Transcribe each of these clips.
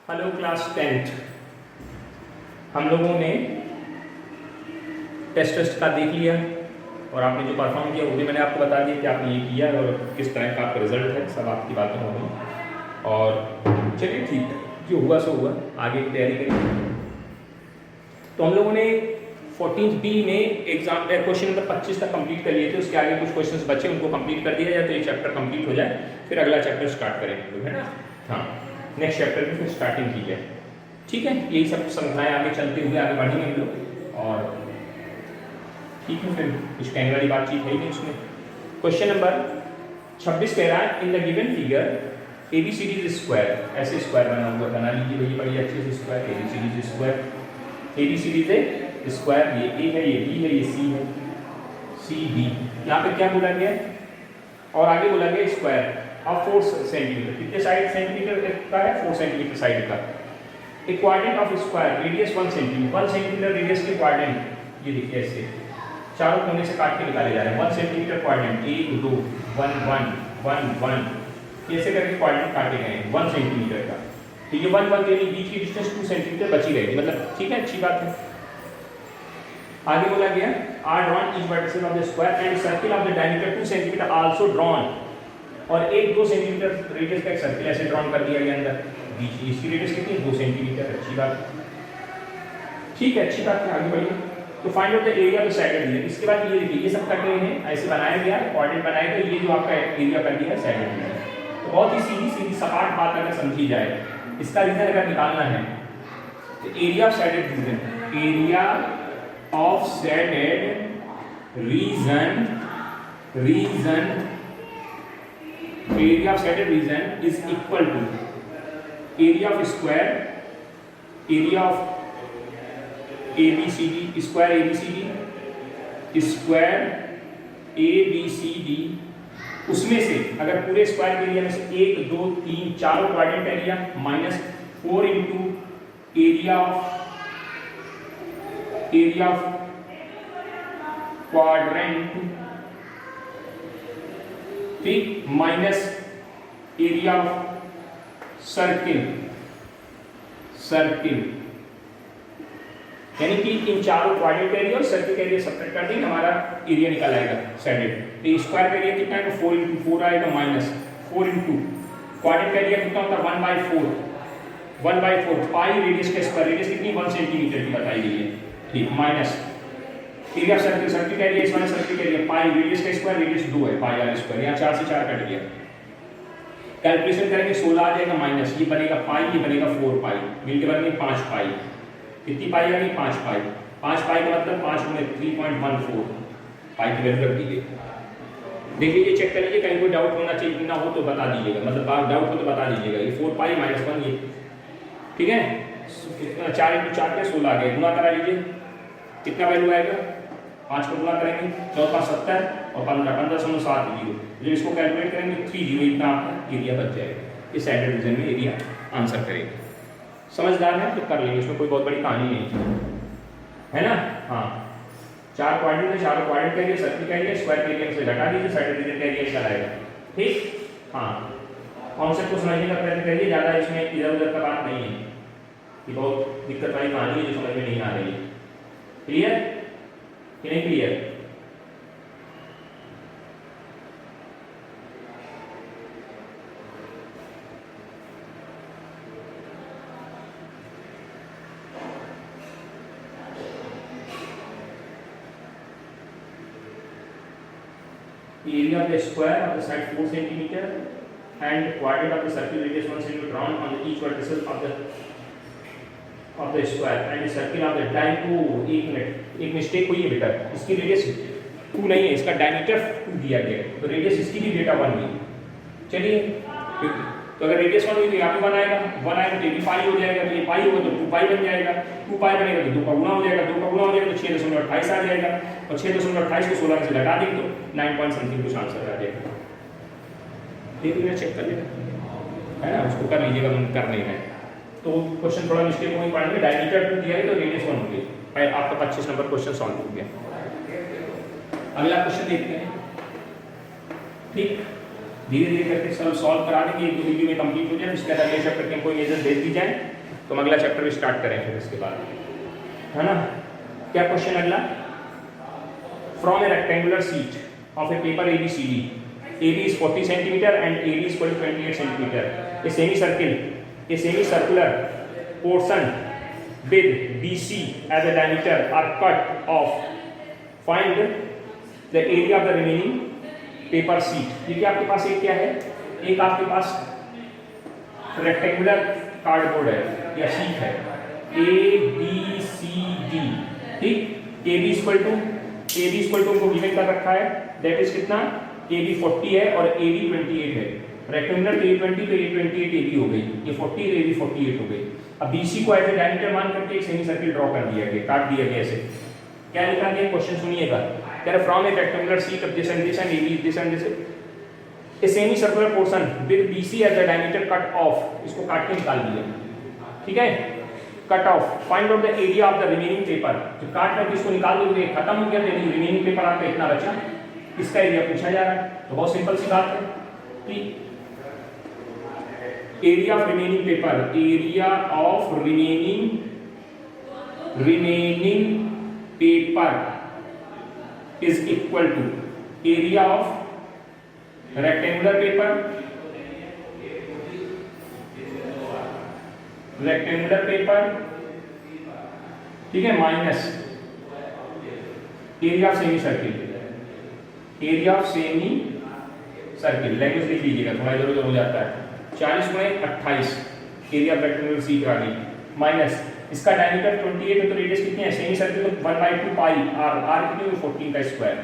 Hello class 10th। हम लोगों ने टेस्ट का देख लिया और आपने जो परफॉर्म किया वो भी मैंने आपको बता दिया कि आपने ये किया और किस तरह का आपका रिजल्ट है, सब आपकी बातें हो गई। और चलिए ठीक है, जो हुआ सो हुआ, आगे की तैयारी करेंगे। तो हम लोगों ने 14th बी में एग्जाम क्वेश्चन नंबर 25 तक कंप्लीट कर लिए थे। उसके आगे कुछ क्वेश्चंस बचे, उनको कंप्लीट कर दिया जाए तो ये चैप्टर कंप्लीट हो जाए, फिर अगला चैप्टर स्टार्ट करेंगे लोग, है ना। हाँ, नेक्स्ट चैप्टर की फिर स्टार्टिंग की जाए, ठीक है। यही सब समझाएं, आगे चलते हुए आगे बढ़ेंगे हम लोग। और ठीक है, फिर कुछ कहने वाली बातचीत है ही नहीं उसमें। क्वेश्चन नंबर 26 कह रहा है, in the given figure ABCD is square. ऐसे स्क्वायर बना हुआ, बना लीजिए भैया बड़ी अच्छे से square. ABCD is square, ABCD is square. ये A है, ये B है, ये C है, CD। यहाँ पे क्या बोला गया और आगे बोला गया स्क्वायर ऑफ 4 सेंटीमीटर। कितने साइड सेंटीमीटर का है? 4 सेंटीमीटर साइड का। एक quadrant of square radius 1 centimetre. 1 centimetre radius के क्वाड्रेंट ये देखिए ऐसे चारों कोने से काट के निकाले जा रहे हैं। 1 सेंटीमीटर क्वाड्रेंट, 1 2 1 1 1 1 ऐसे करके क्वाड्रेंट काटे गए हैं 1 सेंटीमीटर का। तो ये 1 1 यानी बीच की डिस्टेंस 2 सेंटीमीटर बची रहेगी, मतलब ठीक है, अच्छी बात है। आगे बोला गया are drawn each vertices of the square and circle of the diameter 2 centimetre also drawn. और एक 2 सेंटीमीटर रेडियस का एक सर्किल ऐसे ड्रॉन कर दिया गया अंदर। बीच इसकी रेडियस कितनी है? 2 सेंटीमीटर। अच्छी बात, ठीक है, अच्छी बात है। आगे बढ़िए। तो find out the area of the shaded reason. इसके बाद ये देखिए, ये सब कट रहे हैं, ऐसे बनाया गया कोऑर्डिनेट बनाया गया। ये जो आपका एरिया कर दिया है साइडेड रीजन। तो बहुत ही सीधी सीधी सपाट बात अगर समझी जाए, इसका रीजन अगर निकालना है तो area of shaded region, area of shaded reason, area of shaded region is equal to area of square, area of ABCD, square ABCD, square ABCD। उसमें से अगर पूरे स्क्वायर के एरिया में से 1 2 3 चारों quadrant area minus 4 into area of quadrant, ठीक, minus area of circle, यानी कि इन चारों क्वाड्रेंट एरिया और सर्किल का एरिया सब्ट्रैक्ट कर देंगे, हमारा एरिया निकल आएगा साइडेड। तो स्क्वायर का एरिया कितना है? 4 इंटू 4 आएगा, माइनस 4 इंटू क्वाड्रेंट का एरिया कितना होता है? 1/4 पाई रेडियस का स्क्वायर। रेडियस कितनी? 1 सेंटीमीटर की बताई गई है, ठीक, minus area of circle, circle का एरिया इस वाले सर्किल का एरिया पाई रेडियस का स्क्वायर, रेडियस 2 है, पाई आर स्क्वायर। यहाँ 4 से 4 कट गया। कैलकुलेशन करेंगे 16 आ जाएगा, माइनस ये बनेगा पाई, ये बनेगा 4 पाई, मिलके बनेंगे 5 पाई। कितनी पाई आ गई? 5 पाई। 5 पाई का मतलब 5 गुणे 3.14 पाई की वैल्यू रख दीजिए। देख लीजिए, चेक कर लीजिए, कहीं कोई डाउट होना चाहिए ना हो तो बता दीजिएगा, मतलब डाउट हो तो बता दीजिएगा। ये 4 पाई माइनस 1 ये, ठीक है। 4 इंटू 4 पे 16 आ गया, गुना करा लीजिए, कितना वैल्यू आएगा? 5 को गुना करेंगे 4 5 70 और 15.7 जब इसको कैलकुलेट करेंगे 30 इतना आपका एरिया बच जाएगा। इस साइडेड रीजन में एरिया आंसर करेंगे। समझदार है तो कर लेंगे, इसमें कोई बहुत बड़ी कहानी नहीं है ना। हाँ, 4 क्वाड्रेंट है, चारों क्वाड्रेंट का एरिया, सर्किल का एरिया, स्क्वायर का एरिया से घटा दीजिए, साइडेड रीजन का एरिया निकल आएगा, ठीक। हाँ, कॉन्सेप्ट को समझने का प्रयत्न करिए, ज़्यादा इसमें इधर उधर का बात नहीं है कि बहुत दिक्कत वाली कहानी है जो समझ में नहीं आ रही है। क्लियर कि नहीं clear? Area of the square of the side 4 centimeter and quadrant of the circle radius 1 centimeter drawn on the each vertices of the square and the circle of the diameter। एक minute, एक mistake हुई है बेटा, इसकी radius 2 नहीं है, इसका diameter 2 दिया गया है, तो रेडियस इसकी भी बेटा 1 हुई। चलिए, तो अगर रेडियस 1 हुई तो यहाँ पे 1 आएगा, 1 आएगा तो ये भी पाई हो जाएगा, तो ये पाई होगा तो 2 पाई बन जाएगा, 2 पाई बनेगा तो 2 का गुना हो जाएगा, 2 का गुना हो जाएगा तो 6.28 आ जाएगा, और 6.28 को 16 से घटा देंगे तो 9 पॉइंट समथिंग कुछ आंसर आ जाएगा। देख लीजिए, चेक कर लीजिएगा, है ना, उसको कर लीजिएगा, कर नहीं है तो क्वेश्चन थोड़ा मिस्टेक वहीं पढ़ेंगे। डायमीटर 2 दिया है तो रेडियस 1 हो गई, आपका 25 नंबर क्वेश्चन सॉल्व हो गया। अगला क्वेश्चन देखते हैं, ठीक। धीरे धीरे करके सब सॉल्व करा देंगे, एक दो वीडियो में कंप्लीट हो जाए, उसके बाद अगले चैप्टर के कोई मेजर दे दी जाए। तो हम अगला चैप्टर भी स्टार्ट करें फिर इसके बाद, है ना। क्या क्वेश्चन अगला, from a rectangular sheet of A paper ABCD, AB is 40 centimeter and AD is equal to 28 centimeter. A semicircular portion with BC as a diameter are cut off. Find the area of the remaining paper sheet. देखिए आपके पास एक क्या है, एक आपके पास rectangular cardboard है या sheet है ABCD, ठीक। AB इक्वल टू उनको गिवन कर रखा है, दैट इज कितना, AB 40 है और AD 28 है। रेक्टेंगुलर तो A20 तो A28 AB हो गई, ये 40 तो AB 48 हो गई। अब BC को एज ए डायमीटर मान करके एक सेमी सर्किल ड्रॉ कर दिया गया, काट दिया गया ऐसे। क्या लिखा गया, क्वेश्चन सुनिएगा, कह रहा from a rectangular sheet of this and this and AB this and this, a semi circular portion with BC as a diameter cut off, इसको काट के निकाल दिया, ठीक है। Cut off, find out the area of the remaining paper, जो काट करके इसको निकाल दोगे खत्म हो गया, तो रिमेनिंग पेपर आपका इतना बचा, इसका एरिया पूछा जा रहा है। तो बहुत सिंपल सी बात है कि area of remaining paper, area of remaining paper is equal to area of rectangular paper, ठीक है, minus area of semi circle, language लिख लीजिएगा, थोड़ा इधर उधर हो जाता है। 40 गुणे 28 एरिया ऑफ रेक्टेंगुलर शीट आ गई, माइनस इसका डायमीटर 28 है तो रेडियस कितनी है, सेमी सर्किल तो 1/2 पाई r कितनी है, 14 का square.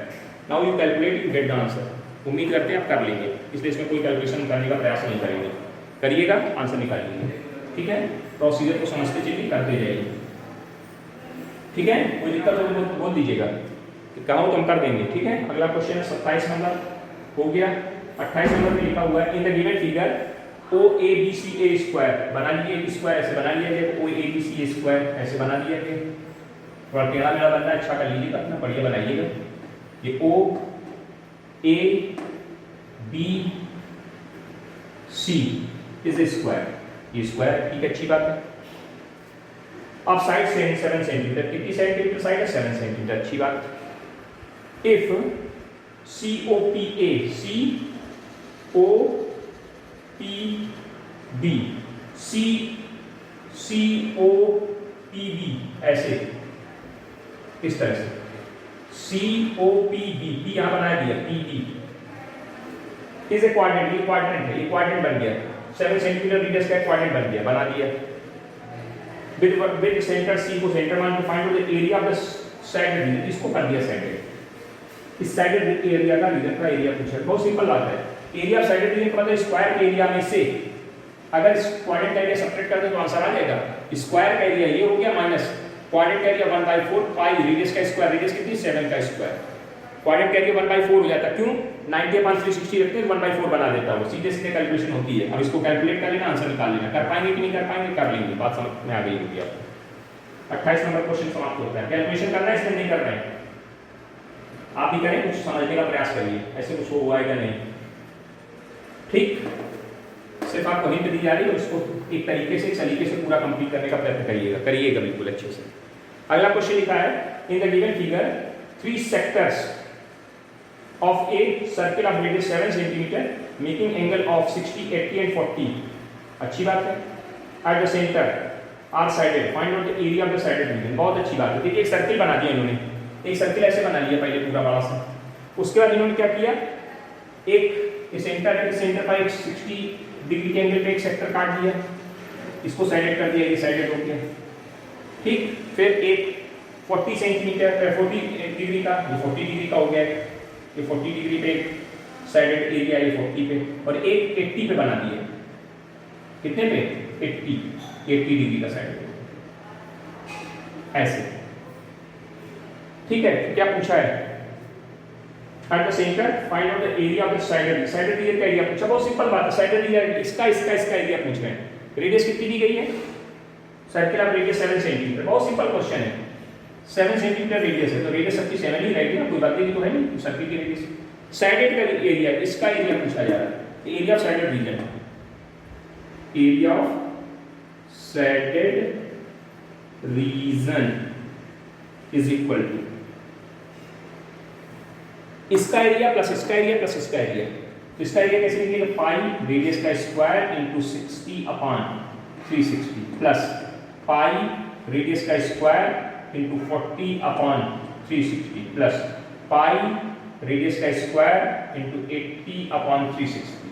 Now you calculate, you get the answer. उम्मीद करते हैं आप कर लेंगे, इसलिए इसमें कोई कैलकुलेशन करने का प्रयास नहीं करेंगे, करिएगा आंसर निकालिएगा, ठीक है। प्रोसीजर को समझते चलिए, करते जाइए, ठीक है। कोई दिक्कत हो तो बोल दीजिएगा, कहो तो हम कर देंगे, ठीक है। अगला क्वेश्चन है 27 नंबर, हो गया। 28 नंबर में लिखा हुआ है in the given figure OABCA square, बना लिए एक स्क्वायर ऐसे बना लिया गया, OABCA स्क्वायर ऐसे बना दिया गया, थोड़ा टेढ़ा मेढ़ा बनना है, अच्छा कर लीजिएगा, अपना बढ़िया बनाइएगा। ये OABC इज ए स्क्वायर, ये स्क्वायर, ठीक है, अच्छी बात है। अब साइड से 7 सेंटीमीटर, कितनी सेंटीमीटर साइड है, 7 सेंटीमीटर, अच्छी बात। इफ COPA, COPB ऐसे, इस तरह से COPB, P यहां बना दिया, PB इज ए क्वाड्रेंट, ये क्वाड्रेंट है, ये क्वाड्रेंट बन गया, 7 सेंटीमीटर रेडियस का क्वाड्रेंट बन गया, बना दिया। विद सेंटर C को सेंटर मान के find out the area of the shaded region, इसको कर दिया साइड, इस साइडेड एरिया का रीजन का एरिया पूछा, बहुत सिंपल बात है। एरिया ऑफ साइडेड रीजन का मतलब स्क्वायर के एरिया में से अगर इस क्वाड्रेंट का एरिया सब्ट्रैक्ट कर दे तो आंसर आ जाएगा। स्क्वायर का एरिया ये हो गया माइनस क्वाड्रेंट का एरिया 1/4 पाई रेडियस का स्क्वायर, रेडियस कितनी 7 का स्क्वायर, क्वाड्रेंट का एरिया 1/4 हो जाता है, क्यों 90 / 360 रखते हैं 1/4 बना देता है वो, सीधे सीधे कैलकुलेशन होती है। अब इसको कैलकुलेट कर लेना, आंसर निकाल लेना, कर पाएंगे कि नहीं कर पाएंगे, कर लेंगे, बात समझ में आ गई होगी आपको। 28 नंबर क्वेश्चन समाप्त होता है। कैलकुलेशन करना है, इसमें नहीं कर रहे हैं, आप भी करें, कुछ समझने का प्रयास करिए, ऐसे कुछ हुआ है नहीं, ठीक। सिर्फ आपको हिंट दी जा रही है, उसको एक तरीके से सलीके से पूरा कंप्लीट करने का प्रयत्न करिएगा बिल्कुल अच्छे से। अगला क्वेश्चन लिखा है in the given figure 3 sectors of a circle of radius 7 centimetre making angle of 60, 80 and 40, अच्छी बात है। At the centre are shaded, find out the area of the shaded region, बहुत अच्छी बात है। देखिए एक सर्किल बना दिया इन्होंने, एक सर्किल ऐसे बना लिया पहले पूरा बड़ा सा, उसके बाद इन्होंने क्या किया, एक सेंटर है, सेंटर पर एक 60 डिग्री के एंगल पे एक सेक्टर काट दिया, इसको साइडेड कर दिया, ये साइडेड हो गया, ठीक। फिर एक 40 सेंटीमीटर 40 डिग्री का, ये 40 डिग्री का हो गया, ये 40 डिग्री पे एक साइडेड एरिया, ये 40 पे, और एक 80 पे बना दिया, कितने पे 80 डिग्री का साइडेड ऐसे, ठीक है। क्या पूछा है, at the centre find out the area of the sided, shaded region का एरिया पूछा, बहुत सिंपल बात है। साइडेड रीजन इसका एरिया पूछ रहे हैं, रेडियस कितनी दी गई है, सर्किल ऑफ रेडियस 7 सेंटीमीटर, बहुत सिंपल क्वेश्चन है। 7 सेंटीमीटर रेडियस है तो रेडियस सबकी 7 ही रहेगी ना, कोई बात तो है नहीं, सर्किल की रेडियस। साइडेड का एरिया, इसका एरिया पूछा जा रहा है, area of shaded region, area of shaded region is equal to इसका एरिया प्लस इसका एरिया प्लस इसका एरिया। तो इसका एरिया कैसे लिखेंगे? पाई रेडियस का square into 60 upon 360 plus pi radius का square into 40 upon 360 plus pi radius का स्क्वायर इंटू 80 अपॉन 360।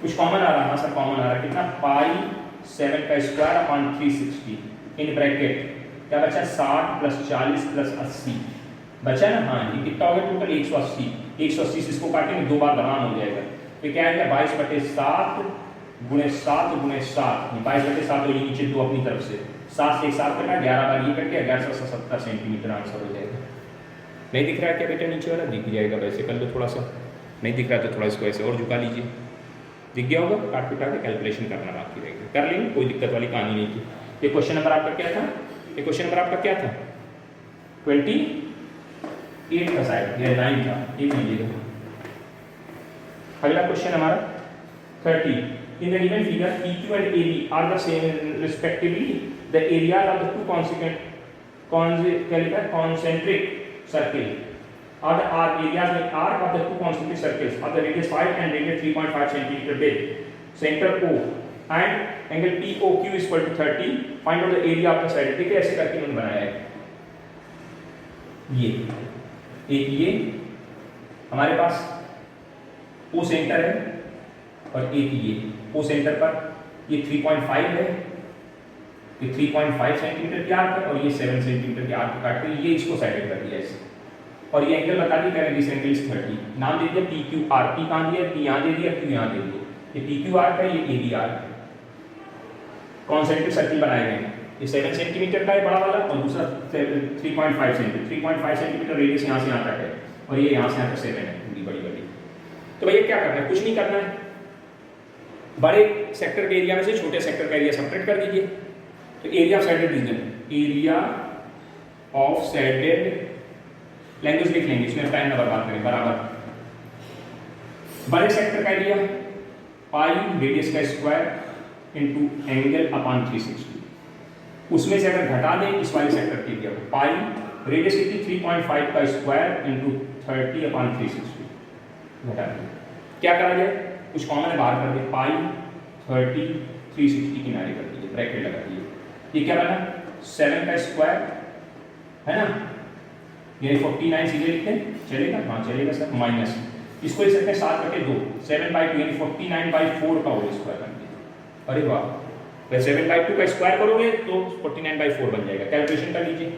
कुछ कॉमन आ रहा है? हाँ सर कॉमन आ रहा है। कितना? पाई 7 का स्क्वायर अपॉन 360 इन ब्रैकेट क्या बचा? 60 प्लस 40 प्लस 80 बचा ना। हाँ ये कितना हो गया टोटल? 180। 180 से इसको काटेंगे दो बार दरान हो जाएगा। तो क्या आएगा? 22/7 गुणे 7 गुणे 7। 22/7 तो ये नीचे दो अपनी तरफ से 7 से 1 7 कटा 11 बार ये कट गया 1170 सेंटीमीटर आंसर हो जाएगा। नहीं दिख रहा है क्या बेटा? नीचे वाला दिख जाएगा। वैसे कर लो थोड़ा सा, नहीं दिख रहा तो थोड़ा इसको ऐसे और झुका लीजिए। दिख गया होगा? काट पिटा के कैलकुलेशन करना बाकी रहेगा, कर लेंगे, कोई दिक्कत वाली कहानी नहीं थी। ये क्वेश्चन नंबर आपका क्या था? ये क्वेश्चन नंबर आपका क्या था? 28 का शायद या 9 था, एक लीजिएगा। अगला क्वेश्चन हमारा 30। In the given figure PQ and AB are the same respectively the area of the two concentric circle or the areas like arc of the two concentric circles of the radius 5 and radius 3.5 cm big, center O and angle POQ is equal to 30. Find out the area of the side. ठीक है, ऐसे करके मैंने बनाया है। ये एक ये हमारे पास O सेंटर है और एक ये O सेंटर पर ये 3.5 है, ये 3.5 सेंटीमीटर की आर्क है और ये 7 सेंटीमीटर की आर्क काट के ये इसको साइडेड कर दिया ऐसे। और ये एंगल बता दी करें दिस एंगल इज 30। नाम दे दिया PQR। P कहाँ दिया? P यहाँ दे दिया, Q यहाँ दे दिया। ये PQR का, ये AB आर्क है। कॉन्सेंट्रिक सर्किल बनाए गए हैं। ये 7 सेंटीमीटर का है बड़ा वाला और दूसरा 3.5 सेंटीमीटर। 3.5 सेंटीमीटर रेडियस यहाँ से यहाँ तक है और ये यहाँ से यहाँ तक 7 है, पूरी बड़ी बड़ी। तो भैया क्या करना है? कुछ नहीं करना है। बड़े सेक्टर के एरिया में से छोटे सेक्टर का एरिया सब्ट्रैक्ट कर दीजिए। तो area of shaded region, area of shaded, language लिख लेंगे इसमें, टाइम ना बर्बाद करें, बराबर बड़े सेक्टर का एरिया पाई रेडियस का स्क्वायर इनटू एंगल अपॉन 360। उसमें से अगर घटा दें इस वाले सेक्टर के एरिया को, पाई रेडियस कितनी? 3.5 का स्क्वायर इनटू 30 अपॉन 360 घटा दें। क्या करा जाए? कुछ कॉमन है बाहर कर दे। पाई 30 360 किनारे कर दीजिए, ब्रैकेट लगा दीजिए। ये क्या बना? 7 का स्क्वायर है ना, ये 49 सीधे लिखते हैं, चलेगा? हाँ चलेगा सर। माइनस इसको लिख सकते हैं 7/2, 7/2 यानी 49/4 का होल स्क्वायर बन गया। अरे वाह, तो 7/2 का स्क्वायर करोगे तो 49/4 बन जाएगा। कैलकुलेशन कर लीजिए।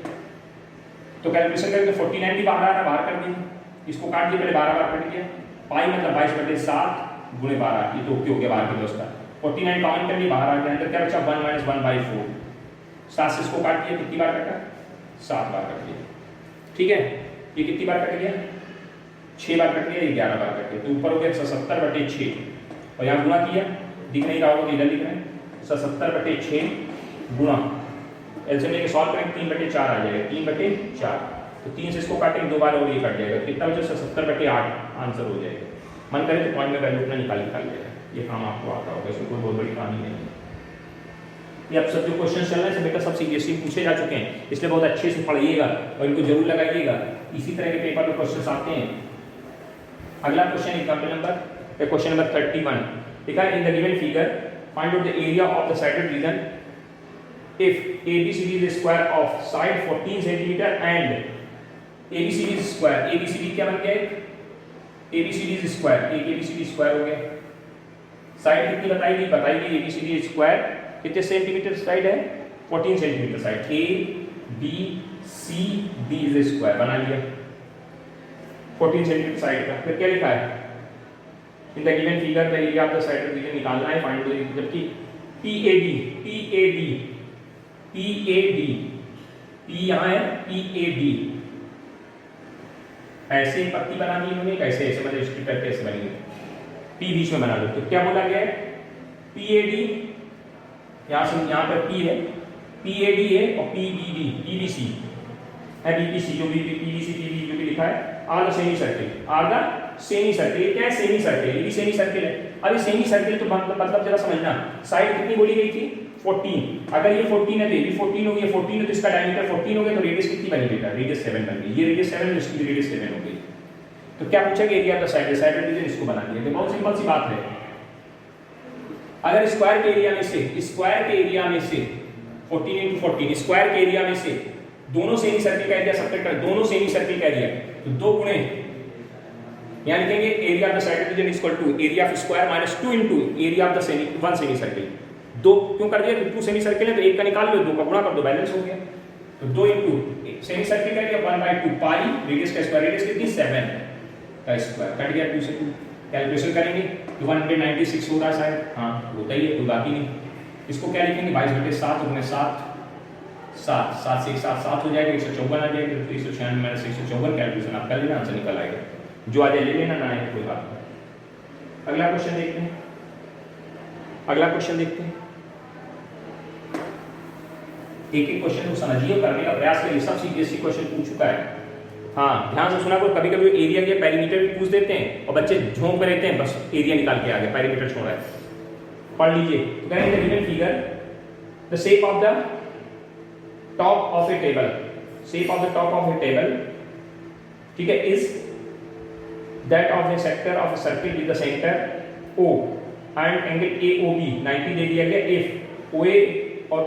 तो कैलकुलेशन करके 49 भी बाहर आ रहा, बाहर कर दीजिए। इसको काट दिए, पहले 12 बार कट गया। पाई मतलब 22/7 गुणे 12, ये तो ओके हो गया बाहर के दोस्त का। 49 काउंट कर लिए, बाहर आ गया। अंदर क्या बचा? 1 - 1/4। 7 से इसको काट दिया, कितनी बार कटा? 7 बार कट लिया। ठीक है, ये कितनी बार कट गया? 6 बार कट गया, ये 11 बार कट गया। तो ऊपर हो गया 170/6 और यहाँ गुणा किया, दिख नहीं रहा होगा, इधर लिख रहे हैं 170/6 गुणा एलसीएम लेके सॉल्व करेंगे 3/4 आ जाएगा, 3/4। तो 3 से इसको काटेंगे दो बार और ये कट जाएगा, कितना बचा? 170/8 आंसर हो जाएगा। मन करे तो पॉइंट में वैल्यू अपना निकाल जाएगा। ये काम आपको आता होगा, इसमें कोई बहुत बड़ी कहानी नहीं है। ये अब सब जो क्वेश्चन चल रहे हैं बेटा सब सीरियसली पूछे जा चुके हैं, इसलिए बहुत अच्छे से पढ़िएगा और इनको जरूर लगाइएगा। इसी तरह के पेपर में क्वेश्चन आते हैं। अगला question example number question number 31 लिखा है, in the given figure find out the area of the shaded reason if ABCD is the square of side 14 cm and ABCD is square। ABCD क्या बन गया? ABCD is square, एक ABCD square हो गया। Side कितनी बताएगी? बताइए ABCD square कितने सेंटीमीटर साइड है? 14 centimetre side. ABCD is a square बना लिया 14 सेंटीमीटर साइड का। फिर क्या लिखा है? In the given figure the area of the shaded reason निकालना है, फाइंड द, जबकि PAD P यहाँ है, PAD ऐसे पत्ती बनानी है उन्हें, कैसे ऐसे मतलब इसकी टाइप कैसे बनी है? P बीच में बना लो। तो क्या बोला गया है? PAD यहाँ से यहाँ पर P है, PAD है और PBC है, BBC जो भी PBC जो भी लिखा है, are the semi circle, are the semi circle. क्या है? सेमी सर्किल, ये भी सेमी सर्किल है। अब ये सेमी सर्किल तो मतलब जरा समझना, साइड कितनी बोली गई थी? 14, अगर ये 14 है तो ये भी 14 हो गया, 14 है तो इसका डायमीटर 14 हो गया, तो रेडियस कितनी बनी बेटा? रेडियस 7 बन गई। ये रेडियस 7 है, इसकी रेडियस 7 हो गई। तो क्या पूछा कि area of the shaded, shaded region इसको बना दिया। तो बहुत सिंपल सी बात है, अगर स्क्वायर के एरिया में से 14 into 14 स्क्वायर के एरिया में से दोनों सेमी सर्किल का एरिया सब्ट्रैक्ट कर, दोनों सेमी सर्किल का एरिया, तो 2 गुणे यहाँ लिखेंगे area of the shaded region is equal to area of square minus 2 into area of the one semi circle. 2 क्यों कर दिया? 2 सेमी सर्किल है तो एक का निकाल लो, 2 का गुणा कर दो, बैलेंस हो गया। तो 2 into सेमी सर्किल का एरिया 1/2 पाई रेडियस का स्क्वायर, रेडियस कितनी 7 का स्क्वायर, कट गया 2 से 2। कैलकुलेशन करेंगे तो 196 होगा शायद, हाँ होता ही है, कोई बाकी नहीं। इसको क्या लिखेंगे? 22/7 गुणे 7, 7 से 1 7 हो जाएगा, 154 आ जाएगा। तो 196 माइनस 154 कैलकुलेशन आप कर लेना, आंसर निकल आएगा। जो आ जाए ले लेना, ना आए कोई बात नहीं। अगला क्वेश्चन देखते हैं, अगला क्वेश्चन देखते हैं। एक एक क्वेश्चन को समझिए, करने का प्रयास करिए, सब सीबीएसई क्वेश्चन पूछ चुका है। हाँ ध्यान से सुना करो, कभी कभी एरिया के पेरीमीटर भी पूछ देते हैं और बच्चे झोंक में रहते हैं, बस एरिया निकाल के आ गए, पेरीमीटर छोड़ा है। पढ़ लीजिए, तो करेंगे given figure the shape of the top of A table, shape of the top of A table, ठीक है, is that of A sector of a circle with the centre O and angle AOB 90 दे दिया गया। If OA और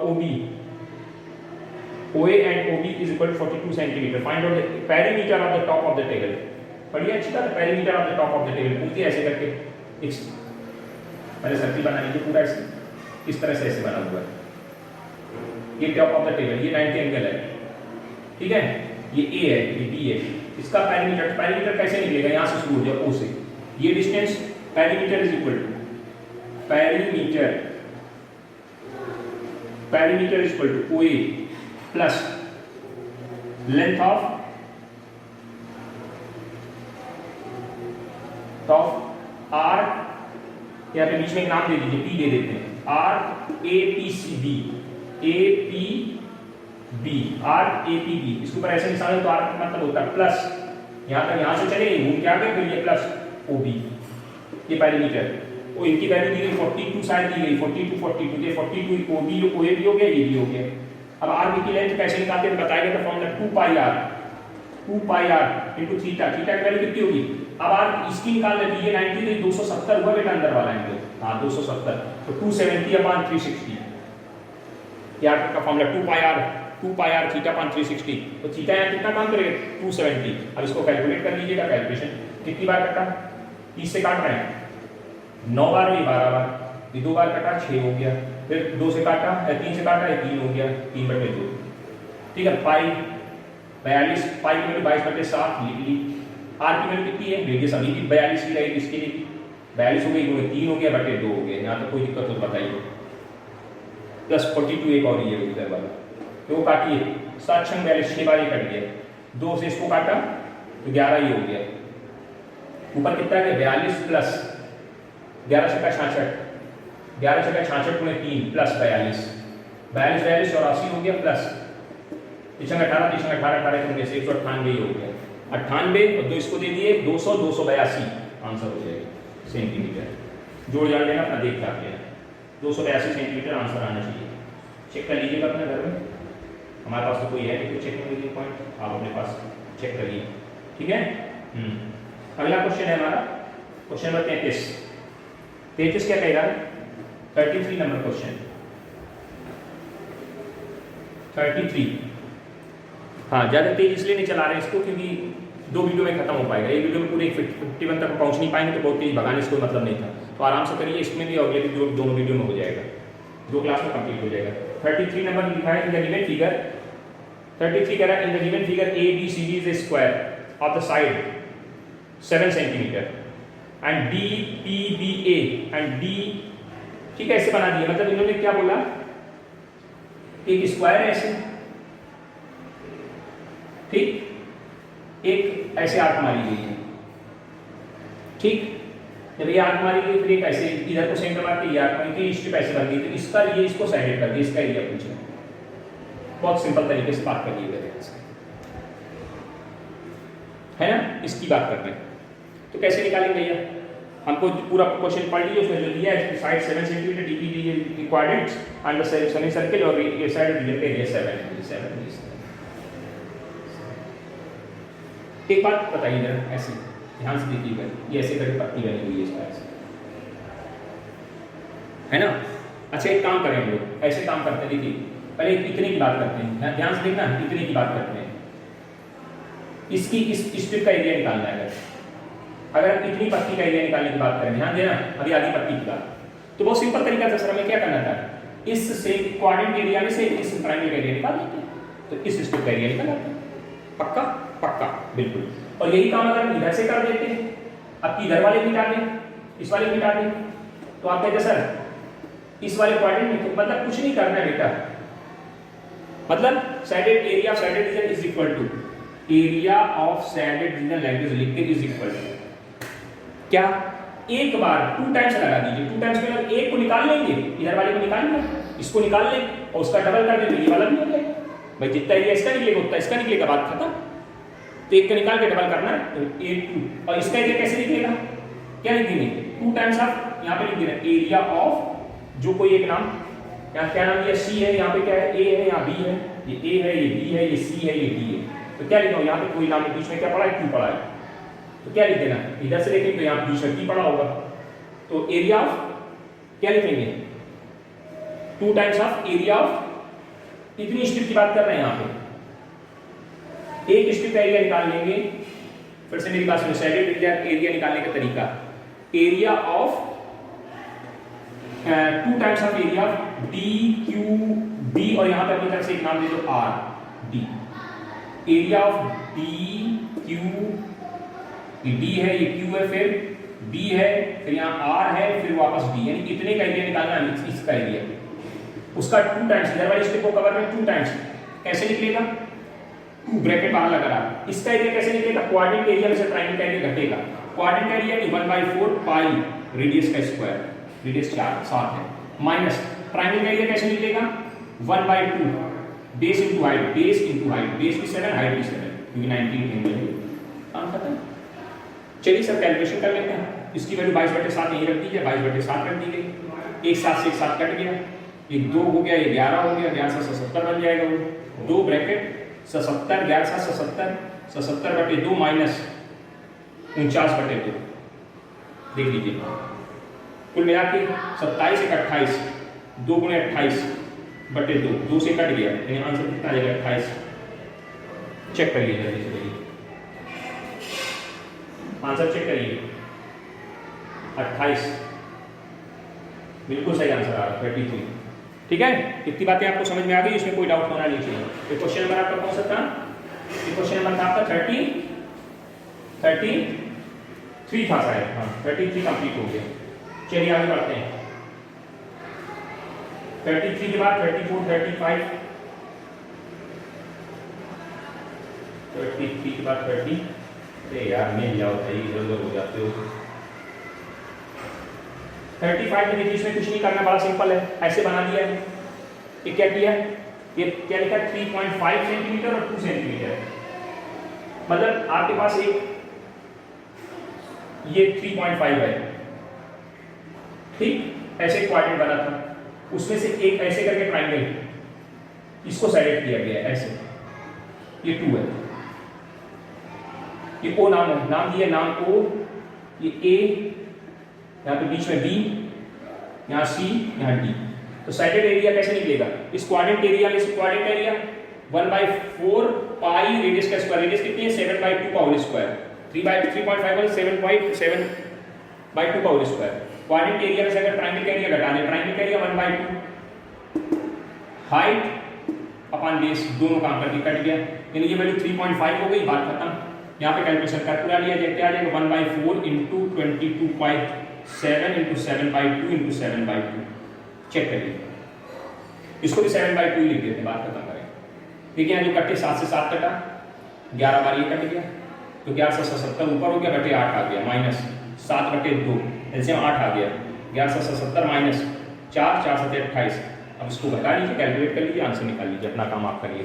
OA and OB is equal to 42 centimeter. Find out the perimeter of the top of the table. पढ़िए अच्छी बात है, perimeter of the top of the table पूछती है ऐसे करके। एक पहले सर्किल बना लीजिए पूरा ऐसे, इस तरह से ऐसे बना हुआ है। ये टॉप ऑफ द टेबल, ये 90 एंगल है, ठीक है, ये A है, ये B है। इसका पेरीमीटर, पेरीमीटर कैसे निकलेगा? यहाँ से शुरू हो जाए O से, ये distance perimeter is equal to perimeter is equal to OA plus length of R, यहाँ पे बीच में एक नाम दे दीजिए, P दे देते हैं, RAPCB, RAPB, इसके ऊपर ऐसे निशान है तो R का मतलब होता है प्लस, यहाँ तक यहाँ से चले घूम के आ गए, फिर ये प्लस OB, ये पेरीमीटर। और इनकी वैल्यू दी गई 42 शायद दी गई, 42 42, ये 42 OB OA भी हो गया, ये भी हो गया। अब R की लेंथ कैसे निकालते हैं बताया गया था, फॉर्मूला 2 पाई R इनटू थीटा, थीटा की वैल्यू कितनी होगी? अब R इसकी निकाल लेते हैं, ये 90 से 270 हुआ बेटा अंदर वाला एंगल, हाँ 270, तो 270/360, ये R का फॉर्मूला 2 पाई R थीटा अपॉन 360, तो थीटा यहाँ कितना काम करेगा? 270। अब इसको कैलकुलेट कर लीजिएगा, कैलकुलेशन कितनी बार कटा? 30 से काट रहे हैं, 9 बार में 12 बार, ये 2 बार कटा 6 हो गया, फिर 2 से काटा, 3 से काटा, 3 हो गया, 3/2, ठीक है। पाई 42, पाई की वैल्यू 22/7 लिख ली। R की वैल्यू कितनी है? रेडियस अभी भी 42 ही रहेगी, इसके लिए 42 हो गई, 3 हो गया, 2 हो गया, यहाँ तक कोई दिक्कत हो बताइए। प्लस 42 एक और ये इधर वाला, तो काटिए 7 6 42, 6 बार ये कट गया, 2 से इसको काटा तो 11 ही हो गया, ऊपर कितना है? 42 प्लस 11 छक्का 66, 11 छक्का 66 गुणे 3 प्लस 42, 42 और 80 हो गया, प्लस 18 18 से 198 हो गया, 98 और 2 इसको दे दिए 200 282 आंसर हो जाएगा सेंटीमीटर। जोड़ जान लेना अपना, देख कर लेना, 282 सेंटीमीटर आंसर आना चाहिए। चेक कर लीजिएगा अपने घर में, हमारे पास तो कोई है नहीं, चेक कीजिए पॉइंट, आप अपने पास चेक करिए, ठीक है। अगला क्वेश्चन है हमारा क्वेश्चन नंबर 33 क्या कहेगा? 33 नंबर क्वेश्चन 33। हाँ ज़्यादा तेज इसलिए नहीं चला रहे इसको क्योंकि 2 वीडियो में खत्म हो पाएगा, एक वीडियो में पूरे 51 तक पहुंच नहीं पाएंगे, तो बहुत तेज भगाने से कोई मतलब नहीं था, तो आराम से करिए, इसमें भी अगले दोनों वीडियो में हो जाएगा, 2 क्लास में कंप्लीट हो जाएगा। 33 नंबर लिखा है, इन द गिवन फिगर 33 कह रहा है, in the given figure ABCD is a square of the side 7 centimetre and DPBA and D, ठीक है, ऐसे बना दिया, मतलब इन्होंने क्या बोला, एक स्क्वायर है ऐसे, ठीक, एक ऐसे आर्क मारी गई है, ठीक, जब ये आर्क मारी गई फिर एक ऐसे इधर को सेंटर मार के ये आर्क मारी गई, इसके पैसे बन गई, तो इसका ये इसको साइड कर दिया, इसका एरिया पूछे, बहुत सिंपल तरीके से बात कर लीजिएगा, है ना, इसकी बात कर रहे हैं, तो कैसे निकालेंगे भैया? हमको पूरा क्वेश्चन पढ़ लीजिए, उसमें जो दिया है साइड 7 सेंटीमीटर डीपी दी है quadrants and the semi circle, और ये साइड रीजन का एरिया 7 है। एक बात बताइए जरा, ऐसे ध्यान से देखिएगा, ये ऐसे करके पत्ती बनी हुई है इस तरह से, है ना। अच्छा एक काम करें हम लोग, ऐसे काम करते हैं, देखिए पहले इतने की बात करते हैं, ध्यान से देखना, इतने की बात करते हैं। इसकी इस स्ट्रिप का एरिया निकालना है। अगर हम इतनी पत्ती का एरिया निकालने की बात करें, ध्यान देना, अभी आधी पत्ती की बात, तो बहुत सिंपल तरीका था सर, हमें क्या करना था, इस से क्वाड्रेंट एरिया में से इस ट्रायंगल का एरिया निकाल देते हैं, तो इस स्ट्रिप का एरिया निकाल आते हैं। पक्का पक्का बिल्कुल। और यही काम अगर हम इधर से कर देते हैं, अब इधर वाले भी मिटा दें, इस वाले भी मिटा दें, तो आप कहते सर इस वाले क्वाड्रेंट में मतलब कुछ नहीं करना है बेटा, मतलब shaded area of shaded region is equal to area of shaded region language लिख के इज इक्वल टू क्या, एक बार 2 टाइम्स लगा दीजिए, 2 टाइम्स में एक को निकाल लेंगे, इधर वाले को निकाल लेंगे, इसको निकाल लें और उसका डबल कर देंगे, ये वाला भी हो जाएगा भाई, जितना एरिया इसका निकलेगा उतना इसका निकलेगा, बात खत्म। तो एक का निकाल के डबल करना है, तो 8 और इसका एरिया कैसे निकलेगा, क्या लिखेंगे 2 टाइम्स ऑफ, यहाँ पे लिख देना एरिया ऑफ जो कोई एक नाम, यहाँ क्या नाम दिया, सी है, यहाँ पे क्या है, ए है, यहाँ बी है, ये ए है, ये बी है, ये सी है, ये डी है, तो क्या लिखा हो, यहाँ पे कोई नाम बीच में क्या पड़ा है, क्यू पड़ा है, तो क्या लिख देना, इधर से लिखेंगे तो यहाँ बीच में क्यू पड़ा होगा, तो एरिया ऑफ क्या लिखेंगे 2 टाइम्स ऑफ एरिया ऑफ, इतनी स्ट्रिप की बात कर रहे हैं यहाँ पे, एक स्ट्रिप का एरिया निकाल लेंगे। फिर से मेरी बात सुनो, साइडेड एरिया निकालने का तरीका, area of 2 times of area of D Q B, और यहाँ पे अपनी तरफ से एक नाम दे दो R D, area of D Q, ये डी है, ये क्यू है, फिर बी है, फिर यहाँ आर है, फिर वापस डी, यानी इतने का एरिया निकालना है, इसका एरिया उसका 2 टाइम्स, इधर वाली स्ट्रिप को कवर में 2 टाइम्स, कैसे निकलेगा 2 ब्रैकेट बाहर लगा रहा, इसका एरिया कैसे निकलेगा, क्वाड्रेंट एरिया में से ट्रायंगल का एरिया घटेगा, क्वाड्रेंट एरिया की 1/4 पाई रेडियस का स्क्वायर, रेडियस 7 है, माइनस ट्रायंगल का एरिया कैसे निकलेगा 1/2 base into height, base into height, base की 7 हाइट की 7, क्योंकि 19 एंगल है, काम खत्म। चलिए सर कैलकुलेशन कर लेते हैं, इसकी वैल्यू 22/7 यहीं रख दीजिए, 22/7 रख दी गई, एक 7 से एक 7 कट गया, ये 2 हो गया, ये 11 हो गया, 11 से 70 बन जाएगा, वो 2 ब्रैकेट 77, 11 से 70, 77/2 माइनस 49/2, देख लीजिए कुल मिला के 27 एक 28, 2 गुणे 28/2, 2 से कट गया, यानी आंसर कितना आ जाएगा 28। चेक करिए जल्दी से, करिए आंसर चेक करिए, 28 बिल्कुल सही आंसर आ रहा है, 33। ठीक है, इतनी बातें आपको समझ में आ गई, इसमें कोई डाउट होना नहीं चाहिए। तो क्वेश्चन नंबर आपका कौन सा था, क्वेश्चन नंबर था आपका 33 था शायद, हाँ 33 कंप्लीट हो गया। चलिए आगे बढ़ते हैं, 33 के बाद 34, 35, 33 के बाद 30, अरे यार मिल जाओ भाई, इधर उधर हो जाते हो। 35 में देखिए, इसमें कुछ नहीं करना, बड़ा सिंपल है, ऐसे बना दिया है, ये क्या किया, ये क्या लिखा 3.5 सेंटीमीटर और 2 सेंटीमीटर, मतलब आपके पास एक ये 3.5 है, ठीक, ऐसे क्वाड्रेंट बना था, उसमें से एक ऐसे करके ट्रायंगल, इसको साइड किया गया है ऐसे, ये 2 है, ये ओ नाम है, नाम दिया नाम ओ, ये ए, यहाँ पे बीच में बी, यहाँ सी, यहाँ डी, तो साइडेड एरिया कैसे निकलेगा, इस क्वाड्रेंट एरिया में से क्वाड्रेंट एरिया 1/4 पाई रेडियस का स्क्वायर, रेडियस कितनी है 7/2 का होल स्क्वायर, 3/3.5 7/2 का होल स्क्वायर, क्वाड्रेंट एरिया में से अगर ट्रायंगल का एरिया घटा दें, ट्रायंगल का एरिया 1/2 हाइट अपन बेस दोनों काम करके कट गया, यानी ये वैल्यू 3.5 हो गई, बात खत्म। यहाँ पे कैलकुलेशन कर पूरा लिया जाए, क्या आ जाएगा 1/4 इंटू 22.7 इंटू 7/2 इंटू 7/2, चेक करिए, इसको भी 7/2 लिख देते हैं, बात खत्म करें। देखिए यहाँ जो कटे 7 से 7 कटा, 11 बार ये कट गया, तो 11 से 70 ऊपर हो गया, बटे 8 आ गया, माइनस 7/2, ऐसे 8 आ गया, 11 से 70 माइनस 4, 4 से 28, अब इसको घटा लीजिए, कैलकुलेट कर लीजिए, आंसर निकाल लीजिए, अपना काम आप करिए।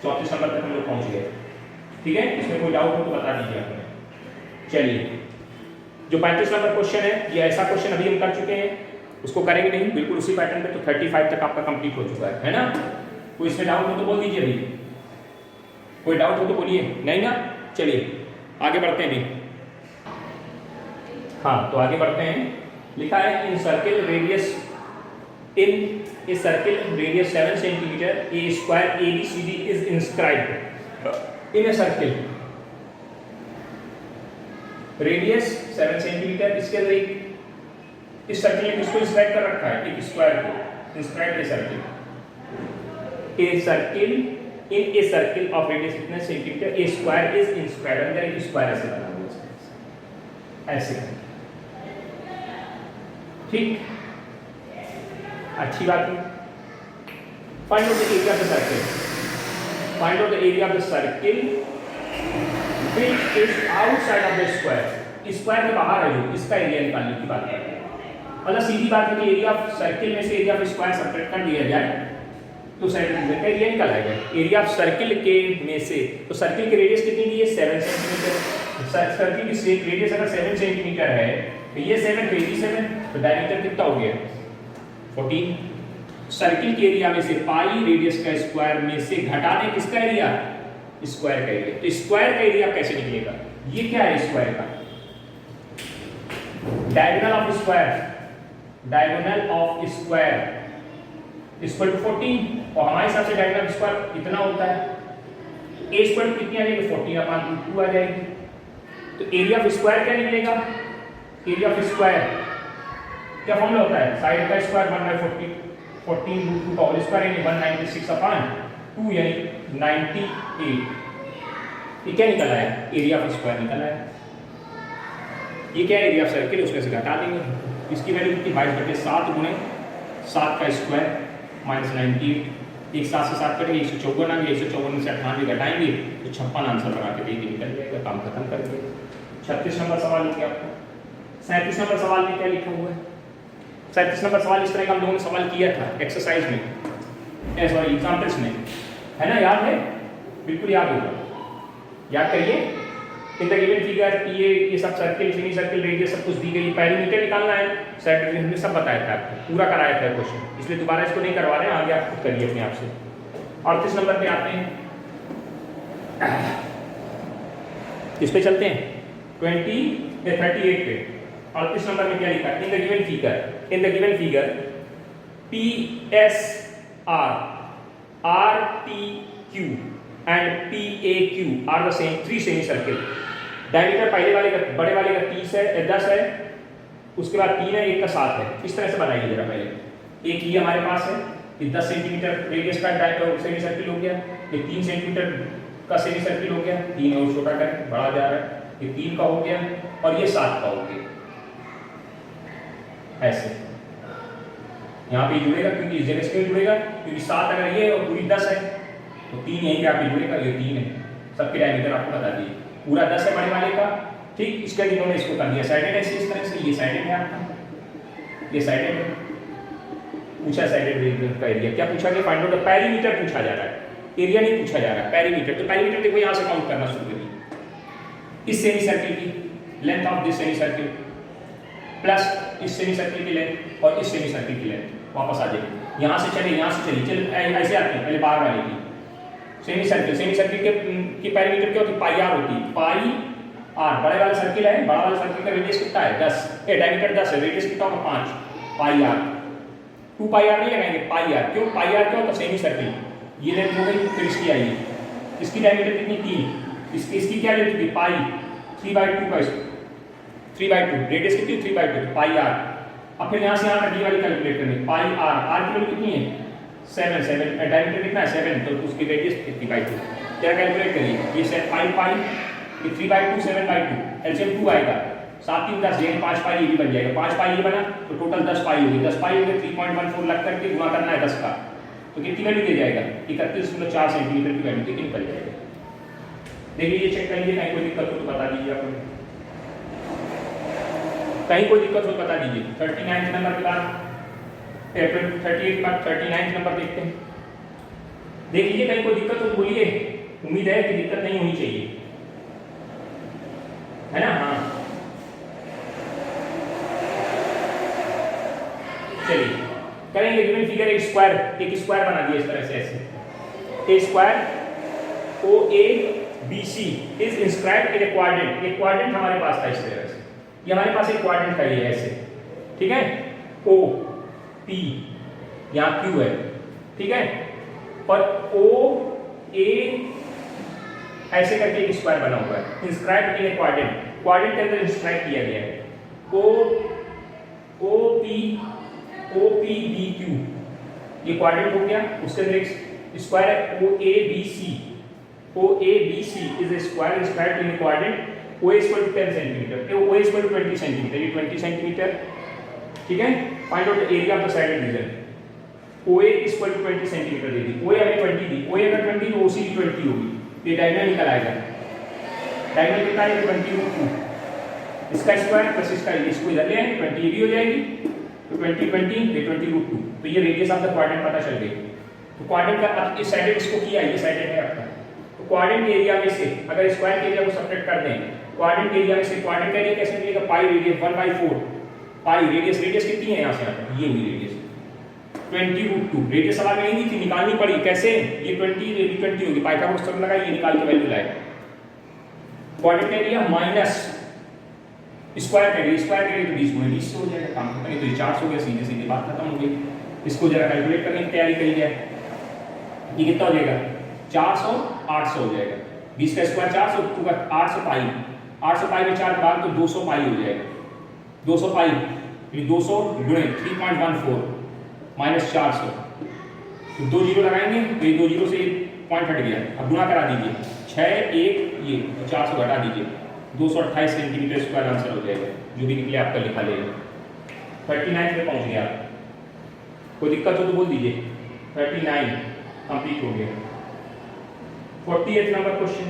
34 नंबर तक हम लोग पहुँच गए, ठीक है, इसमें कोई डाउट हो तो बता दीजिए आपने। चलिए जो 35 नंबर क्वेश्चन है, ये ऐसा क्वेश्चन अभी हम कर चुके हैं, उसको करेंगे नहीं, बिल्कुल उसी पैटर्न पे। तो 35 तक आपका कंप्लीट हो चुका है ना? कोई इसमें डाउट हो तो बोल दीजिए अभी, कोई डाउट हो तो बोलिए, नहीं ना? चलिए आगे बढ़ते हैं अभी। हाँ, तो आगे बढ़ते हैं। लिखा है इन circle radius, in a circle radius 7 centimetre, a square ABCD is inscribed in a circle radius 7 centimetre. इसके अंदर इस सर्किल ने किसको इंस्क्राइब कर रखा है? एक स्क्वायर को। Inscribe a circle, a circle in a circle of radius कितने centimetre, a square is inscribed. अंदर एक स्क्वायर ऐसे बना हुआ है, ऐसे। ठीक, अच्छी बात है। Find out the area of the circle, find out the area of the circle which is outside of the square. Square के बाहर है जो, इसका एरिया निकालने की बात है। मतलब सीधी बात है कि एरिया ऑफ सर्किल में से एरिया ऑफ स्क्वायर सब्ट्रैक्ट कर दिया जाए तो सर्किल का एरिया निकाला जाए। एरिया ऑफ सर्किल के में से, तो सर्किल की रेडियस कितनी दी है? 7 सेंटीमीटर। सर्किल की रेडियस अगर 7 सेंटीमीटर है तो ये 7 तो 7, तो डायमीटर कितना हो गया? 14। सर्किल के एरिया में से पाई रेडियस का स्क्वायर में से घटाने किसका एरिया? स्क्वायर का एरिया। तो स्क्वायर का एरिया कैसे निकलेगा? ये क्या है स्क्वायर का? Diagonal of square, diagonal of square equal to 14, और हमारे हिसाब से डायगोनल ऑफ स्क्वायर इतना होता है। ए स्क्वायर कितनी आ जाएगी? 14/2 आ जाएगी। तो एरिया ऑफ स्क्वायर क्या निकलेगा? एरिया ऑफ स्क्वायर क्या फॉर्मूला होता है? साइड का स्क्वायर 1/14, 14√2 का होल स्क्वायर यानी 196/2 यानी 98। ये क्या निकला है? एरिया ऑफ स्क्वायर निकला है। ये क्या एरिया ऑफ सर्किल, उसमें से घटा देंगे। इसकी वैल्यू कितनी? 22/7 गुणे 7 का स्क्वायर माइनस 98। एक 7 से 7 कटेंगे, 154 आएंगे, 154 से 98 घटाएंगे तो 56 आंसर लगा के दे निकल जाएगा, काम खत्म कर दिया। 36 नंबर सवाल लिखे आपको। 37 नंबर सवाल में क्या लिखा हुआ है? 37 नंबर सवाल इस तरह का हम लोगों ने सवाल किया था एक्सरसाइज में, सॉरी एग्जाम्पल्स में, है ना? याद है? बिल्कुल याद होगा, याद करिए। इन द गिवन फिगर ये सब सर्किल, सेमी सर्किल, रेडियस सब कुछ दी गई, पेरीमीटर निकालना है, सर्किल हमने सब बताया था आपको, पूरा कराया था क्वेश्चन, इसलिए दोबारा इसको नहीं करवा रहे हैं, आगे आप खुद करिए अपने आप से। 38 नंबर पे आते हैं, इस पे चलते हैं 38 पे। 38 नंबर में क्या लिखा है? In the given figure PSR, RTQ and PAQ are the same 3 semi circle. Diameter पहले वाले का, बड़े वाले का 30 है, 10 है, उसके बाद 3 है, एक का 7 है। इस तरह से बनाइए जरा पहले। एक ये हमारे पास है, ये 10 सेंटीमीटर रेडियस का सेमी सर्किल हो गया, ये 3 सेंटीमीटर का सेमी सर्किल हो गया, 3 और छोटा करें, बड़ा जा रहा है, ये 3 का हो गया और ये 7 का हो गया। ऐसे यहाँ पे जुड़ेगा, क्योंकि इस जगह से जुड़ेगा, क्योंकि 7 अगर ये और पूरी 10 है तो 3 यहीं पे आके जुड़ेगा, ये 3 है। सबके डायमीटर आपको बता दिए, पूरा 10 है बड़े वाले का, ठीक। इसका इन्होंने इसको कर दिया साइडेड ऐसे, इस तरह से, ये साइडेड है आपका, ये साइडेड है। पूछा साइडेड का एरिया, क्या पूछा गया? फाइंड आउट द पेरीमीटर पूछा जा रहा है, एरिया नहीं पूछा जा रहा है, पेरीमीटर। तो पेरीमीटर देखो यहाँ से काउंट करना शुरू करिए। इस सेमी सर्किल की length of this semi circle plus इस सेमी सर्किल की लेंथ और इस सेमी सर्किल की लेंथ, वापस आ जाएगी। यहाँ से चले, यहाँ से चलिए, चलिए ऐसे आते हैं, पहले बाहर वाले की सेमी सर्किल की पेरीमीटर क्या होती है? पाई आर होती है, पाई आर। बड़े वाला सर्किल है, बड़ा वाला सर्किल का रेडियस कितना है? 10, डायमीटर 10 है, रेडियस कितना होगा? 5 पाई आर। 2 पाई आर नहीं लगाएंगे, पाई आर। क्यों? पाई आर क्या होता है? सेमी सर्किल, ये लेंथ हो गई, फिर इसकी आइए, इसकी डायमीटर कितनी? 3, इसकी क्या लेंथ होगी? पाई 3/2 का, 3/2 रेडियस कितनी? 3/2 पाई आर। अब फिर यहाँ से यहाँ डी वाली कैलकुलेट करनी, पाई आर की वैल्यू कितनी है? 7, डायमीटर कितना है? 7, तो उसकी रेडियस 3/2। क्या कैलकुलेट करिए? ये 5 ये 3/2 7/2, एलसीएम 2 आएगा, 7 3 10 ये 5 पाई ये भी बन जाएगा, 5 पाई ये बना तो टोटल 10 पाई होगी, 10 पाई होगी 3.14 लग करके गुणा करना है 10 का, तो कितनी वैल्यू दे जाएगा? 31.4 सेंटीमीटर की वैल्यू देखिए निकल जाएगा। देखिए ये चेक करिए, कहीं कोई दिक्कत हो तो बता दीजिए आप, कहीं कोई दिक्कत हो तो बता दीजिए। 39 नंबर के बाद 38 के बाद 39 नंबर देखते हैं। देख लीजिए कहीं कोई दिक्कत हो तो बोलिए, उम्मीद है कि दिक्कत नहीं होनी चाहिए, है ना? हाँ स्क्वायर बना दिया इस तरह से ऐसे, a square O A B C is inscribed in a quadrant. एक क्वाड्रेंट हमारे पास था इस तरह से, ये हमारे पास एक क्वाड्रेंट था ये ऐसे, ठीक है, ओ पी यहाँ क्यू है, ठीक है, और ओ ए ऐसे करके एक स्क्वायर बना हुआ है, inscribed in a quadrant, quadrant के अंदर इंस्क्राइब किया गया है, ओ पी बी क्यू, ये क्वाड्रेंट हो गया, उसके अंदर एक स्क्वायर है O A B C is a square inscribed in a quadrant, O is equal to 10 centimetre, O is equal to 20 centimetre, ये 20 सेंटीमीटर, ठीक है। Find out the area of the shaded region, O A is equal to 20 centimetre दे दी, ओ ए हमें 20 दी, ओ ए अगर 20 तो ओ सी 20 होगी, ये diagonal निकल आएगा, डायगोनल कितना है 20/2, इसका स्क्वायर प्लस इसका, इसको इधर ले आएंगे 20 ये भी हो जाएगी, तो 20 ये 20/2, तो ये रेडियस ऑफ द क्वाड्रेंट पता चल गई। तो क्वाड्रेंट का अब इस साइडेड इसको किया, ये साइडेड है आपका, तो क्वाड्रेंट एरिया में से अगर स्क्वायर के एरिया को सब्ट्रैक्ट कर दें, क्वाड्रेंट एरिया में से क्वाड्रेंट एरिया कैसे मिलेगा, पाई रेडियस 1/4, पाई रेडियस कितनी है यहाँ से यहाँ तक, ये हुई रेडियस 20/2, रेडियस सवाल में नहीं थी, निकालनी पड़ी, कैसे, ये 20 होगी, पाइथागोरस थ्योरम लगाई, ये निकाल के वैल्यू लाए, क्वाड्रेंट एरिया माइनस स्क्वायर करेंगे तो 20 गुणे 20 से हो जाएगा, काम खत्म, तो ये 400 हो गया, सीधे सीधे बात खत्म हो गई। इसको जरा कैलकुलेट करने की तैयारी करी जाए, ये कितना हो जाएगा 400 800 हो जाएगा, 20 का स्क्वायर 400, 2 का 800 पाई में 4 भाग तो 200 पाई हो जाएगा, 200 पाई, 200 गुणे 3.14 माइनस 400, तो 2 जीरो लगाएंगे तो ये 2 जीरो से पॉइंट हट गया, अब गुणा करा दीजिए, 6 1 ये 400 घटा दीजिए, 228 सेंटीमीटर स्क्वायर आंसर हो जाएगा, जो भी निकले आपका लिखा लेगा, 39 पे पहुंच गया। कोई दिक्कत हो तो बोल दीजिए, 39 कंप्लीट हो गया। 48th number question,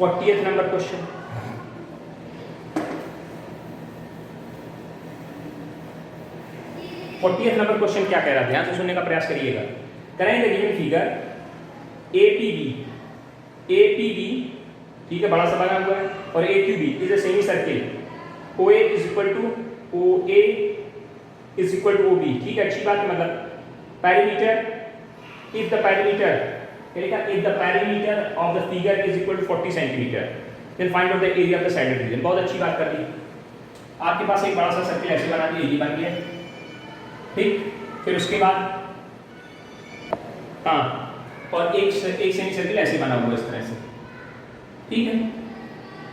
48th number question, number question क्या कह रहा है, ध्यान से सुनने का प्रयास करिएगा। करें द गिवन फिगर APB, ठीक है, बड़ा सा बना हुआ है, और AQB is a semi circle, OA is equal to OA is equal to OB, ठीक है, अच्छी बात है, मतलब parameter if the perimeter of the figure is equal to 40 centimeter then find out the area of the sided region। बहुत अच्छी बात कर दी, आपके पास एक बड़ा सा सर्किल ऐसे बना दिया, ये बन गया, ठीक, फिर उसके बाद हाँ, और एक सेमी सर्किल ऐसे बना हुआ इस तरह से, ठीक है,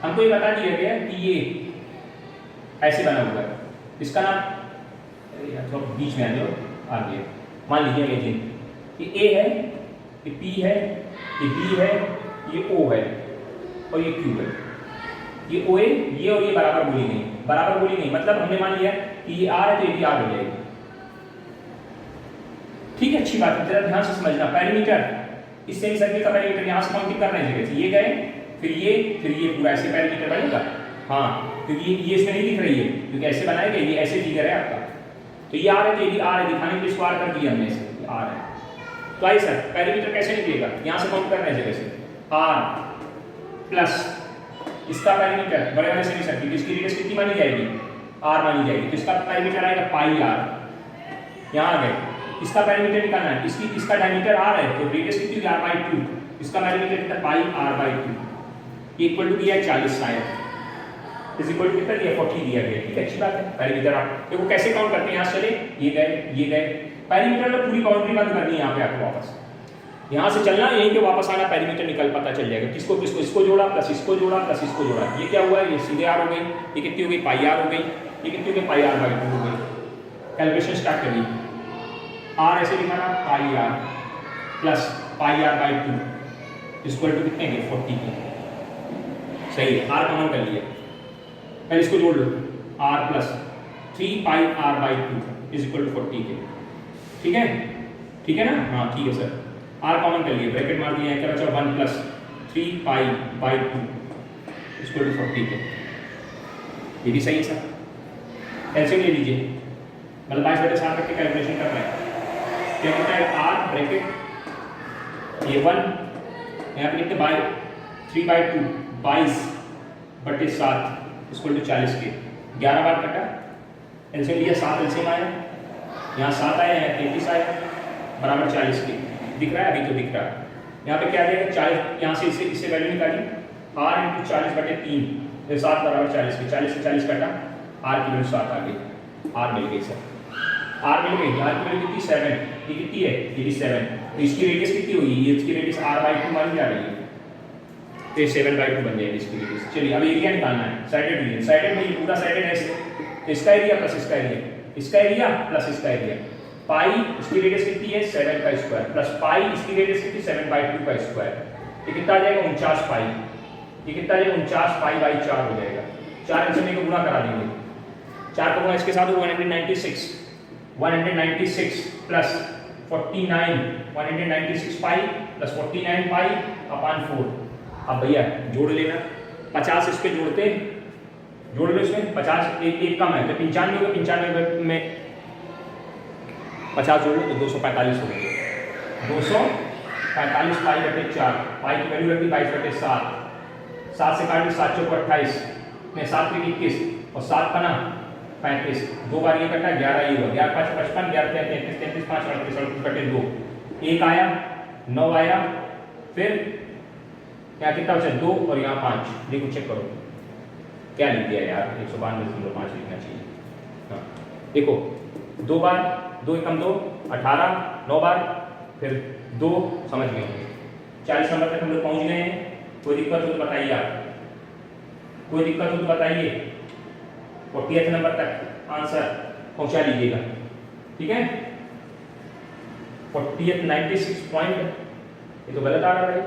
हमको ये बता दिया गया कि ये ऐसे बना हुआ है, इसका नाम तो बीच में आ जाओ, आ गया, मान लीजिए इमेजिन ये A है, ये P है, ये B है, ये O है और ये Q है, ये OA, ये और ये बराबर बोली नहीं, मतलब हमने मान लिया कि ये R है तो ये भी R हो जाएगी, ठीक है, अच्छी बात है, जरा ध्यान से समझना, पैरामीटर, इस सेमी सर्किल का पैरामीटर यहाँ से काउंटिंग करना है, जगह से ये गए, फिर ये पूरा ऐसे पैरामीटर बनेगा, हाँ, क्योंकि ये इसमें नहीं दिख रही है, क्योंकि ऐसे बनाएगा, ये ऐसे फिगर है आपका, तो ये R है तो ये भी R है, दिखाने के लिए इसको R कर दिया हमने, इसे R है, तो आई सर पैरामीटर कैसे निकलेगा, यहाँ से काउंट करना है जगह से, R प्लस इसका पैरामीटर बड़े वाले सेमी सर्किल, इसकी रेडियस कितनी मानी जाएगी, R मानी जाएगी, तो इसका पैरामीटर आएगा पाई R, यहाँ आ गए, इसका पैरामीटर निकालना है, इसका डायमीटर R है तो रेडियस कितनी होगी R/2, इसका पैरामीटर कितना पाई R/2, ये इक्वल टू दिया है 40 शायद, इज इक्वल टू कितना दिया 40 दिया गया, ठीक है, अच्छी बात है। पैरामीटर आप देखो कैसे काउंट करते हैं, यहाँ से चले ये गए, पैरामीटर में पूरी बाउंड्री बंद करनी है, यहाँ पे आपको वापस यहाँ से चलना, यहीं पे वापस आना, पैरामीटर निकल पता चल जाएगा, किसको इसको जोड़ा प्लस इसको जोड़ा प्लस इसको जोड़ा, ये क्या हुआ है, ये सीधे R हो गई, ये कितनी हो गई पाई R हो गई, ये कितनी हो गई पाई R/2 हो गई, कैलकुलेशन स्टार्ट करिए, R ऐसे लिखाना pi R plus pi R/2 equal to कितने के 40 के, सही है, R कॉमन कर लिया, पहले इसको जोड़ लो, R plus 3 pi R/2 is equal to 40 के, ठीक है ना, हाँ ठीक है सर, R कॉमन कर लिए, ब्रैकेट मार दिया है, क्या बचा 1 प्लस 3 पाई/2 इक्वल टू 40 के, ये भी सही है सर, एलसीएम ले लीजिए, मतलब 22/7 रख के कैलकुलेशन कर रहे हैं, क्या होता है R ब्रैकेट ये 1 यहाँ पे लिखते 3/2 22/7 इक्वल टू 40 के, 11 बार कटा, एलसीएम लिया 7 एलसीएम आया, यहाँ 7 आया, यहाँ 33 आया, बराबर 40 के। दिख रहा है? अभी तो दिख रहा है। यहाँ पे क्या देगा? 40, यहाँ से इससे वैल्यू निकाली, r इंटू 40/3, 7 बराबर 40 के। 40 से 40 कटा, r की वैल्यू 7 आ गई, r मिल गई सर, r मिल गई। r की वैल्यू कितनी? 7। ये कितनी है? ये 7। तो इसकी रेडियस कितनी होगी? ये इसकी रेडियस r/2 मानी जा रही है, तो ये 7/2 बन जाएगी इसकी रेडियस। चलिए अब एरिया निकालना है, साइडेड रीजन। साइडेड में ये पूरा साइडेड है, इसका एरिया प्लस इसका एरिया, इसका एरिया प्लस इसका एरिया। पाई इसकी रेडियस कितनी है? 7 का स्क्वायर, प्लस पाई इसकी रेडियस कितनी? 7/2 का स्क्वायर। ये कितना आ जाएगा? 49 पाई। ये कितना आ जाएगा? 49 पाई/4 हो जाएगा। 4 इंच में को गुणा करा देंगे, 4 को गुणा इसके साथ 196 plus 49, 196 pi plus 49 pi upon 4। अब भैया जोड़ लेना, 50 इस पे जोड़ते, जोड़ लो इसमें, 50 एक कम है तो 95 होगा, 95 में 50 जोड़ लो तो 245 हो गए। 245 पाई/4, पाई की वैल्यू रखी 22/7, 7 से काट लो 7 चौको 28, में 7 के 21 और 7 का ना 35, 2 बार ये कटा 11 ही हुआ, 11 5 55, 11 33 33 5 38 38/2, 1 आया, 9 आया, फिर यहाँ कितना बचा? 2 और यहाँ 5। देखो चेक करो क्या लिख दिया यार, 192.5 लिखना चाहिए। हाँ देखो, 2 बार, 2 एकम 2 18, 9 बार, फिर 2, समझ गए होंगे। 40 नंबर तक हम लोग पहुँच गए हैं। कोई दिक्कत हो तो बताइए आप, कोई दिक्कत हो तो बताइए। 40th नंबर तक आंसर पहुँचा लीजिएगा, ठीक है। 40th 96 पॉइंट, ये तो गलत आ रहा है,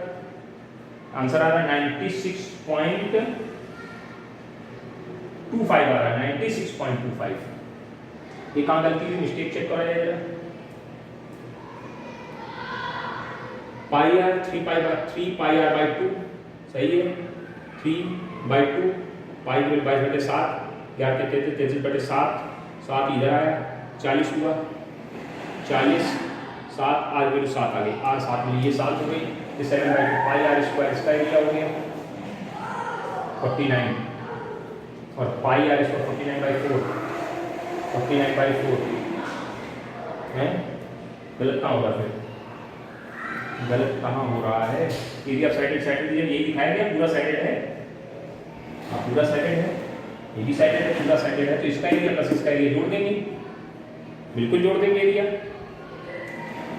आंसर आ रहा है 96.25 आ रहा है, 96.25। ये कहाँ गलती हुई? मिस्टेक चेक करा जाएगा। पाई आर 3 पाई r/2 सही है, 3/2 पाई की वैल्यू 22/7, 11 33/7, 7 इधर आया, 40 हुआ, 40 7 r वैल्यू 7 आ गई, r 7 मिली, ये 7 हो गई, ये 7/2 पाई r² इसका एरिया हो गया 49 और पाई r इसको 49/4 है। गलत कहाँ होगा फिर? गलत कहाँ हो रहा है? एरिया साइडेड यही दिखाया गया, पूरा साइडेड है। हाँ पूरा साइडेड है, ये भी साइडेड है, पूरा साइडेड है, तो इसका एरिया प्लस इसका एरिया जोड़ देंगे, बिल्कुल जोड़ देंगे एरिया।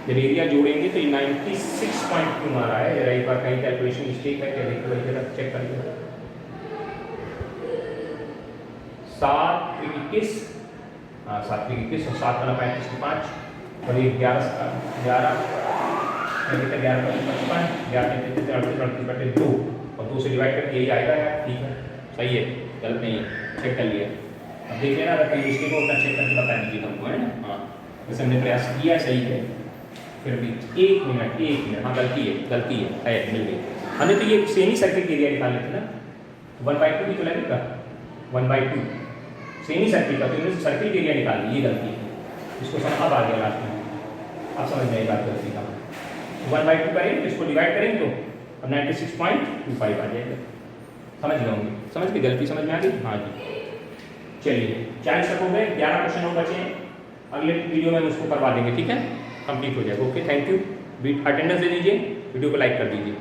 जब एरिया जोड़ेंगे तो ये 96.2 आ रहा है। जरा एक बार कहीं कैलकुलेशन मिस्टेक है क्या, देखो भाई जरा चेक कर लो। 7 21, हाँ 7 21 और 7 वाला 35 के 5 और ये 11 11 55, 11 और 2 से डिवाइड करके यही आएगा यार, ठीक है सही है, गलत नहीं है, चेक कर लिया। अब देख लेना, अगर कहीं मिस्टेक हो चेक करके बता दीजिए हमको, है ना। हाँ वैसे हमने प्रयास किया, सही है, फिर भी 1 मिनट, हाँ गलती है मिल गई। हमने तो ये सेमी सर्किट एरिया निकाल लेते ना, 1/2 भी तो लगेगा, 1/2 सेमी सर्किट का, तो सर्किट एरिया निकाल ली, ये गलती है, इसको समझ अब आ गया लास्ट में, आप समझ में बात गलती का। 1/2 करेंगे तो इसको डिवाइड करेंगे तो अब 96.25 आ जाएगा, समझ गए होंगे, समझ के गलती समझ में आ गई। हाँ जी चलिए 40 तक हो गए, 11 क्वेश्चन और बचे, अगले वीडियो में हम उसको करवा देंगे, ठीक है, कंप्लीट हो जाएगा। ओके थैंक यू, अटेंडेंस दे दीजिए, वीडियो को लाइक कर दीजिए।